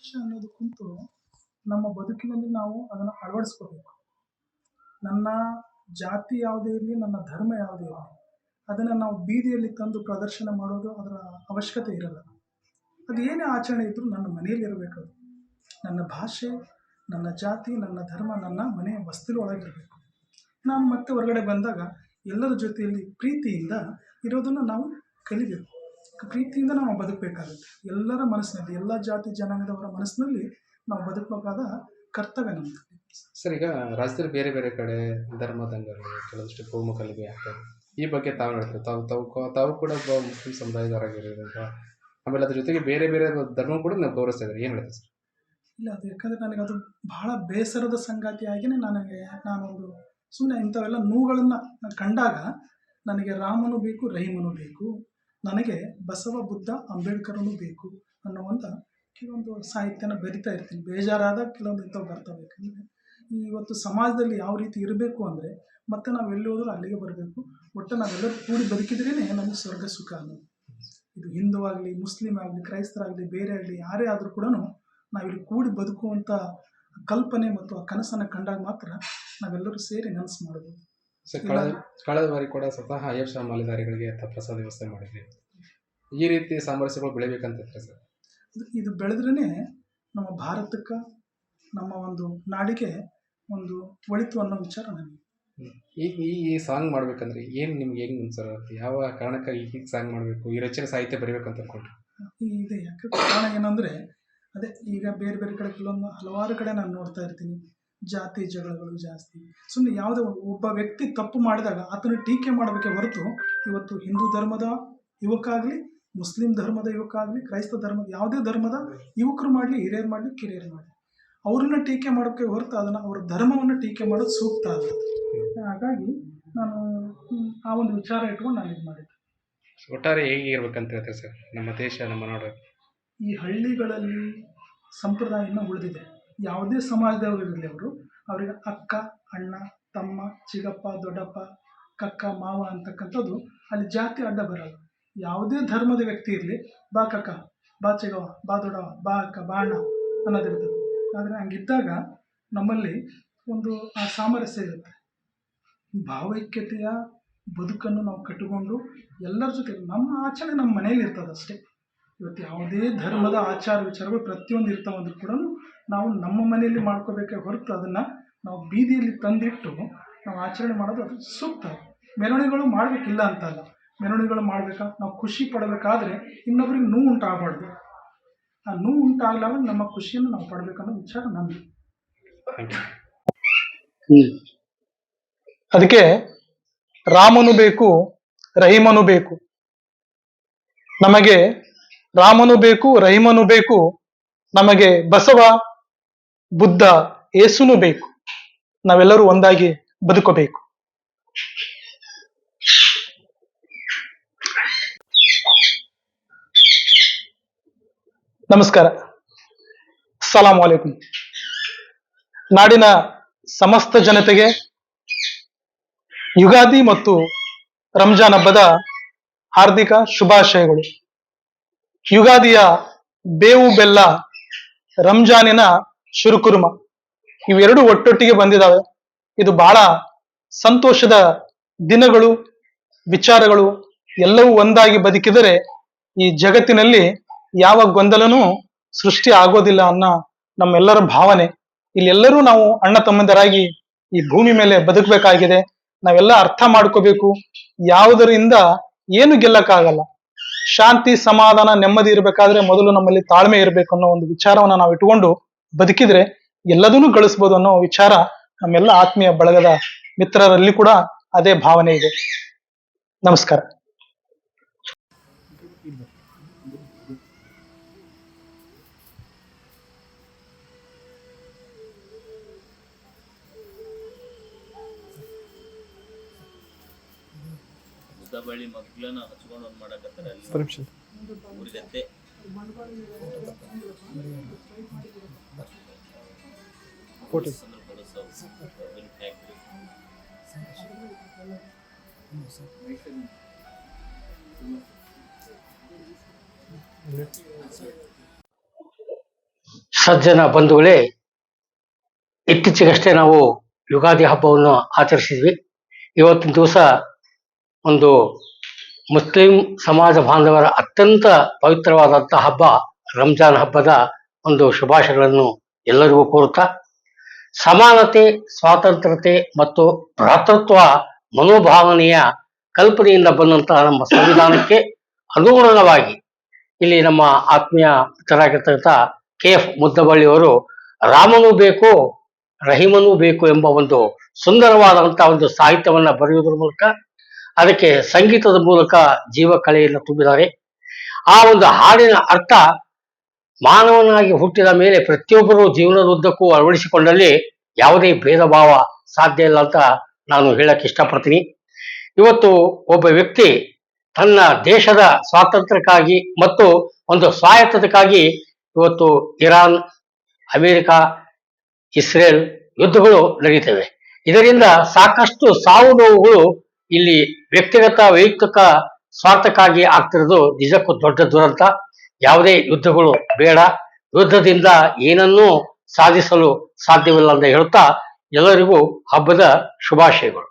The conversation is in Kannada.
ಅನ್ನೋದಕ್ಕಿಂತ ನಮ್ಮ ಬದುಕಿನಲ್ಲಿ ನಾವು ಅದನ್ನು ಅಳವಡಿಸ್ಕೋಬೇಕು. ನನ್ನ ಜಾತಿ ಯಾವುದೇ ಇರಲಿ, ನನ್ನ ಧರ್ಮ ಯಾವುದೇ ಇರಲಿ, ಅದನ್ನು ನಾವು ಬೀದಿಯಲ್ಲಿ ತಂದು ಪ್ರದರ್ಶನ ಮಾಡೋದು ಅದರ ಅವಶ್ಯಕತೆ ಇರಲ್ಲ. ಅದು ಏನೇ ಆಚರಣೆ ಇದ್ದರೂ ನನ್ನ ಮನೆಯಲ್ಲಿರಬೇಕು. ಅದು ನನ್ನ ಭಾಷೆ, ನನ್ನ ಜಾತಿ, ನನ್ನ ಧರ್ಮ ನನ್ನ ಮನೆಯ ವಸ್ತುಗಳೊಳಗಿರಬೇಕು. ನಾನು ಮತ್ತೆ ಹೊರಗಡೆ ಬಂದಾಗ ಎಲ್ಲರ ಜೊತೆಯಲ್ಲಿ ಪ್ರೀತಿಯಿಂದ ಇರೋದನ್ನು ನಾವು ಕಲಿಬೇಕು. ಪ್ರೀತಿಯಿಂದ ನಾವು ಬದುಕಬೇಕಾಗುತ್ತೆ. ಎಲ್ಲರ ಮನಸ್ಸಿನಲ್ಲಿ, ಎಲ್ಲ ಜಾತಿ ಜನಾಂಗದವರ ಮನಸ್ಸಿನಲ್ಲಿ ನಾವು ಬದುಕಬೇಕಾದ ಕರ್ತವ್ಯ ನಮ್ಮದು. ಸರ್, ಈಗ ರಾಜ್ಯದಲ್ಲಿ ಬೇರೆ ಬೇರೆ ಕಡೆ ಧರ್ಮ ದಂಗಗಳು, ಕೆಲವಷ್ಟು ಕೋಮು ಗಲಭೆ ಆಗ್ತದೆ. ಈ ಬಗ್ಗೆ ತಾವು ಹೇಳ್ತಾರೆ, ತಾವು ಕೂಡ ಒಬ್ಬ ಮುಸ್ಲಿಂ ಸಮುದಾಯದವರಾಗಿರೋದ್ರಿಂದ, ಆಮೇಲೆ ಅದ್ರ ಜೊತೆಗೆ ಬೇರೆ ಬೇರೆ ಧರ್ಮ ಕೂಡ ನಾವು ಗೌರವಿಸ್ತಾ ಇದ್ದಾರೆ. ಏನು ಹೇಳ್ತಾರೆ ಸರ್? ಇಲ್ಲ, ಅದು ಯಾಕಂದರೆ ನನಗೆ ಅದು ಬಹಳ ಬೇಸರದ ಸಂಗತಿಯಾಗಿಯೇ ನಾನೊಂದು ಸುಮ್ಮನೆ ಇಂಥವೆಲ್ಲ ನೋವುಗಳನ್ನು ಕಂಡಾಗ ನನಗೆ ರಾಮನು ಬೇಕು, ರಹೀಮನು ಬೇಕು, ನನಗೆ ಬಸವ, ಬುದ್ಧ, ಅಂಬೇಡ್ಕರನು ಬೇಕು ಅನ್ನುವಂಥ ಕೆಲವೊಂದು ಸಾಹಿತ್ಯನ ಬರಿತಾ ಇರ್ತೀನಿ. ಬೇಜಾರಾದಾಗ ಕೆಲವೊಂದು ಇಂಥವು ಬರ್ತವೆ. ಯಾಕಂದರೆ ಇವತ್ತು ಸಮಾಜದಲ್ಲಿ ಯಾವ ರೀತಿ ಇರಬೇಕು ಅಂದರೆ ಮತ್ತೆ ನಾವು ಎಲ್ಲಿ ಹೋದರೂ ಅಲ್ಲಿಗೆ ಬರಬೇಕು. ಒಟ್ಟು ನಾವೆಲ್ಲರೂ ಕೂಡಿ ಬದುಕಿದ್ರೇ ನಮಗೆ ಸ್ವರ್ಗ ಸುಖ ಅನ್ನೋದು. ಇದು ಹಿಂದೂ ಆಗಲಿ, ಮುಸ್ಲಿಂ ಆಗಲಿ, ಕ್ರೈಸ್ತರಾಗಲಿ, ಬೇರೆ ಆಗಲಿ, ಯಾರೇ ಆದರೂ ಕೂಡ ನಾವಿಲ್ಲಿ ಕೂಡಿ ಬದುಕುವಂಥ ಕಲ್ಪನೆ ಮತ್ತು ಆ ಕನಸನ್ನು ಕಂಡಾಗ ಮಾತ್ರ ನಾವೆಲ್ಲರೂ ಸೇರಿ ನನಸು ಮಾಡಬಹುದು. ಸರ್, ಕಳೆದ ಬಾರಿ ಕೂಡ ಸ್ವತಃ ಅಯ್ಯಪ್ಪ ಶಾಹ ಮಾಲೆಧಾರಿಗಳಿಗೆ ಪ್ರಸಾದ ವ್ಯವಸ್ಥೆ ಮಾಡಿದ್ವಿ. ಈ ರೀತಿ ಸಾಮರಸ್ಯಗಳು ಬೆಳಿಬೇಕಂತ ಸರ್. ಇದು ಬೆಳೆದ್ರೇ ನಮ್ಮ ಭಾರತಕ್ಕೆ, ನಮ್ಮ ಒಂದು ನಾಡಿಗೆ ಒಂದು ಒಳಿತು ಅನ್ನೋ ವಿಚಾರ ನನಗೆ. ಈ ಸಾಂಗ್ ಮಾಡ್ಬೇಕಂದ್ರೆ ಏನು ನಿಮ್ಗೆ ಹೆಂಗೆ ಸರ್? ಯಾವ ಕಾರಣಕ್ಕಾಗಿ ಈಗ ಸಾಂಗ್ ಮಾಡಬೇಕು, ಈ ರಚನೆ ಸಾಹಿತ್ಯ ಬರೀಬೇಕಂತ ಅನ್ಕೊಂಡ್ರಿ? ಇದೆ. ಯಾಕೆ ಕಾರಣ ಏನಂದರೆ, ಅದೇ ಈಗ ಬೇರೆ ಬೇರೆ ಕಡೆ ಹಲವಾರು ಕಡೆ ನಾನು ನೋಡ್ತಾ ಇರ್ತೀನಿ, ಜಾತಿ ಜಗಳಗಳು ಜಾಸ್ತಿ. ಸುಮ್ಮನೆ ಯಾವುದೇ ಒಬ್ಬ ವ್ಯಕ್ತಿ ತಪ್ಪು ಮಾಡಿದಾಗ ಆತನ ಟೀಕೆ ಮಾಡಬೇಕೆ ಹೊರತು, ಇವತ್ತು ಹಿಂದೂ ಧರ್ಮದ ಯುವಕ ಆಗಲಿ, ಮುಸ್ಲಿಂ ಧರ್ಮದ ಯುವಕ ಆಗಲಿ, ಕ್ರೈಸ್ತ ಧರ್ಮದ ಯಾವುದೇ ಧರ್ಮದ ಯುವಕರು ಮಾಡಲಿ, ಹಿರಿಯರು ಮಾಡಲಿ, ಕಿರಿಯರು ಮಾಡಲಿ, ಅವ್ರನ್ನ ಟೀಕೆ ಮಾಡೋಕ್ಕೆ ಹೊರತು ಅದನ್ನು ಅವರ ಧರ್ಮವನ್ನು ಟೀಕೆ ಮಾಡೋದು ಸೂಕ್ತ ಅಲ್ಲ. ಹಾಗಾಗಿ ನಾನು ಆ ಒಂದು ವಿಚಾರ ಇಟ್ಕೊಂಡು ನಾನು ಇದು ಮಾಡಿದ್ದೆ. ಒಟ್ಟಾರೆ ಹೇಗೆ ಇರ್ಬೇಕಂತ ಹೇಳ್ತಾರೆ ಸರ್ ನಮ್ಮ ದೇಶ, ನಮ್ಮ ನಾಡು? ಈ ಹಳ್ಳಿಗಳಲ್ಲಿ ಸಂಪ್ರದಾಯ ಇನ್ನೂ ಉಳಿದಿದೆ. ಯಾವುದೇ ಸಮಾಜದವರು ಇರಲಿ, ಅವರಿಗೆ ಅಕ್ಕ, ಅಣ್ಣ, ತಮ್ಮ, ಚಿಕ್ಕಪ್ಪ, ದೊಡ್ಡಪ್ಪ, ಕಕ್ಕ, ಮಾವ ಅಂತಕ್ಕಂಥದ್ದು ಅಲ್ಲಿ ಜಾತಿ ಅಡ್ಡ ಬರಲ್ಲ. ಯಾವುದೇ ಧರ್ಮದ ವ್ಯಕ್ತಿ ಇರಲಿ, ಬಾ ಕಕ್ಕ, ಬಾ ಚಿಗವ, ಬಾ ದೊಡ್ಡವ, ಬಾ ಅಕ್ಕ, ಬಾ ಅಣ್ಣ ಅನ್ನೋದಿರ್ತದೆ. ಆದರೆ ಹಂಗಿದ್ದಾಗ ನಮ್ಮಲ್ಲಿ ಒಂದು ಆ ಸಾಮರಸ್ಯ ಇರುತ್ತೆ. ಭಾವೈಕ್ಯತೆಯ ಬದುಕನ್ನು ನಾವು ಕಟ್ಟಿಕೊಂಡು ಎಲ್ಲರ ಜೊತೆ ನಮ್ಮ ಆಚರಣೆ ನಮ್ಮ ಮನೆಯಲ್ಲಿ ಇರ್ತದೆ ಅಷ್ಟೇ. ಇವತ್ತು ಯಾವುದೇ ಧರ್ಮದ ಆಚಾರ ವಿಚಾರಗಳು ಪ್ರತಿಯೊಂದು ಇರ್ತಾವಂದ್ರೂ ಕೂಡ ನಾವು ನಮ್ಮ ಮನೆಯಲ್ಲಿ ಮಾಡ್ಕೋಬೇಕೇ ಹೊರತು ಅದನ್ನು ನಾವು ಬೀದಿಯಲ್ಲಿ ತಂದಿಟ್ಟು ನಾವು ಆಚರಣೆ ಮಾಡೋದು ಅದು ಸೂಕ್ತ. ಮೆರವಣಿಗೆಗಳು ಮಾಡಬೇಕಿಲ್ಲ ಅಂತಲ್ಲ, ಮೆರವಣಿಗೆಗಳು ಮಾಡಬೇಕಾ, ನಾವು ಖುಷಿ ಪಡಬೇಕಾದ್ರೆ ಇನ್ನೊಬ್ರಿಗೆ ನೋವು ಉಂಟಾಗಬಾರ್ದು. ಆ ನೋವು ಉಂಟಾಗಲಾಗ ನಮ್ಮ ಖುಷಿಯನ್ನು ನಾವು ಪಡಬೇಕನ್ನೋ ವಿಚಾರ ನಮ್ಮದು. ಅದಕ್ಕೆ ರಾಮನು ಬೇಕು, ರಹೀಮನು ಬೇಕು. ನಮಗೆ ರಾಮನು ಬೇಕು, ರಹೀಮನು ಬೇಕು. ನಮಗೆ ಬಸವ, ಬುದ್ಧ, ಯೇಸುನು ಬೇಕು. ನಾವೆಲ್ಲರೂ ಒಂದಾಗಿ ಬದುಕಬೇಕು. ನಮಸ್ಕಾರ. ಸಲಾಂ ಅಲೈಕುಂ. ನಾಡಿನ ಸಮಸ್ತ ಜನತೆಗೆ ಯುಗಾದಿ ಮತ್ತು ರಂಜಾನ್ ಹಬ್ಬದ ಹಾರ್ದಿಕ ಶುಭಾಶಯಗಳು. ಯುಗಾದಿಯ ಬೇವು ಬೆಲ್ಲ, ರಂಜಾನಿನ ಶುರುಕುರುಮ, ಇವೆರಡು ಒಟ್ಟೊಟ್ಟಿಗೆ ಬಂದಿದ್ದಾವೆ. ಇದು ಬಹಳ ಸಂತೋಷದ ದಿನಗಳು, ವಿಚಾರಗಳು ಎಲ್ಲವೂ ಒಂದಾಗಿ ಬದುಕಿದರೆ ಈ ಜಗತ್ತಿನಲ್ಲಿ ಯಾವ ಗೊಂದಲನೂ ಸೃಷ್ಟಿ ಆಗೋದಿಲ್ಲ ಅನ್ನೋ ನಮ್ಮೆಲ್ಲರ ಭಾವನೆ. ಇಲ್ಲೆಲ್ಲರೂ ನಾವು ಅಣ್ಣ ತಮ್ಮಂದರಾಗಿ ಈ ಭೂಮಿ ಮೇಲೆ ಬದುಕಬೇಕಾಗಿದೆ. ನಾವೆಲ್ಲ ಅರ್ಥ ಮಾಡ್ಕೋಬೇಕು, ಯಾವುದರಿಂದ ಏನು ಗೆಲ್ಲಕ್ಕಾಗಲ್ಲ. ಶಾಂತಿ, ಸಮಾಧಾನ, ನೆಮ್ಮದಿ ಇರಬೇಕಾದ್ರೆ ಮೊದಲು ನಮ್ಮಲ್ಲಿ ತಾಳ್ಮೆ ಇರಬೇಕು ಅನ್ನೋ ಒಂದು ವಿಚಾರವನ್ನ ನಾವು ಇಟ್ಟುಕೊಂಡು ಬದುಕಿದ್ರೆ ಎಲ್ಲದನ್ನೂ ಗಳಿಸ್ಬೋದು ಅನ್ನೋ ವಿಚಾರ ನಮ್ಮೆಲ್ಲ ಆತ್ಮೀಯ ಬಳಗದ ಮಿತ್ರರಲ್ಲಿ ಕೂಡ ಅದೇ ಭಾವನೆ ಇದೆ. ನಮಸ್ಕಾರ. ಬಳಿ ಮಗ್ಲನ್ನ ಹಚ್ಕೊಂಡು ಒಂದು ಮಾಡಕತ್ತಾರೆ ಅಲ್ಲಿ ಊರಿಗತ್ತೆ. ಸಜ್ಜನ ಬಂಧುಗಳೇ, ಇತ್ತೀಚೆಗಷ್ಟೇ ನಾವು ಯುಗಾದಿ ಹಬ್ಬವನ್ನು ಆಚರಿಸಿದ್ವಿ. ಇವತ್ತಿನ ದಿವಸ ಒಂದು ಮುಸ್ಲಿಂ ಸಮಾಜ ಬಾಂಧವರ ಅತ್ಯಂತ ಪವಿತ್ರವಾದಂತಹ ಹಬ್ಬ ರಂಜಾನ್ ಹಬ್ಬದ ಒಂದು ಶುಭಾಶಯಗಳನ್ನು ಎಲ್ಲರಿಗೂ ಕೋರುತ್ತಾ, ಸಮಾನತೆ, ಸ್ವಾತಂತ್ರ್ಯತೆ ಮತ್ತು ಭ್ರಾತೃತ್ವ ಮನೋಭಾವನೆಯ ಕಲ್ಪನೆಯಿಂದ ಬಂದಂತಹ ನಮ್ಮ ಸಂವಿಧಾನಕ್ಕೆ ಅನುಗುಣವಾಗಿ ಇಲ್ಲಿ ನಮ್ಮ ಆತ್ಮೀಯ ಮಿತ್ರರಾಗಿರ್ತಕ್ಕಂಥ KF ಮುದ್ದಬಳ್ಳಿಯವರು ರಾಮನೂ ಬೇಕು ರಹೀಮನೂ ಬೇಕು ಎಂಬ ಒಂದು ಸುಂದರವಾದಂತಹ ಒಂದು ಸಾಹಿತ್ಯವನ್ನ ಬರೆಯುವುದರ ಮೂಲಕ, ಅದಕ್ಕೆ ಸಂಗೀತದ ಮೂಲಕ ಜೀವ ಕಳೆಯನ್ನು ತುಂಬಿದ್ದಾರೆ. ಆ ಒಂದು ಹಾಡಿನ ಅರ್ಥ, ಮಾನವನಾಗಿ ಹುಟ್ಟಿದ ಮೇಲೆ ಪ್ರತಿಯೊಬ್ಬರು ಜೀವನದುದ್ದಕ್ಕೂ ಅಳವಡಿಸಿಕೊಂಡಲ್ಲಿ ಯಾವುದೇ ಭೇದ ಭಾವ ಸಾಧ್ಯ ಇಲ್ಲ ಅಂತ ನಾನು ಹೇಳಕ್ ಇಷ್ಟಪಡ್ತೀನಿ. ಇವತ್ತು ಒಬ್ಬ ವ್ಯಕ್ತಿ ತನ್ನ ದೇಶದ ಸ್ವಾತಂತ್ರ್ಯಕ್ಕಾಗಿ ಮತ್ತು ಒಂದು ಸ್ವಾಯತ್ತತೆಗಾಗಿ ಇವತ್ತು ಇರಾನ್, ಅಮೆರಿಕ, ಇಸ್ರೇಲ್ ಯುದ್ಧಗಳು ನಡೀತವೆ. ಇದರಿಂದ ಸಾಕಷ್ಟು ಸಾವು ನೋವುಗಳು ಇಲ್ಲಿ ವ್ಯಕ್ತಿಗತ ವೈಯಕ್ತಿಕ ಸ್ವಾರ್ಥಕ್ಕಾಗಿ ಆಗ್ತಿರೋದು ನಿಜಕ್ಕೂ ದೊಡ್ಡ ದುರಂತ. ಯಾವುದೇ ಯುದ್ಧಗಳು ಬೇಡ, ಯುದ್ಧದಿಂದ ಏನನ್ನೂ ಸಾಧಿಸಲು ಸಾಧ್ಯವಿಲ್ಲ ಅಂತ ಹೇಳ್ತಾ ಎಲ್ಲರಿಗೂ ಹಬ್ಬದ ಶುಭಾಶಯಗಳು.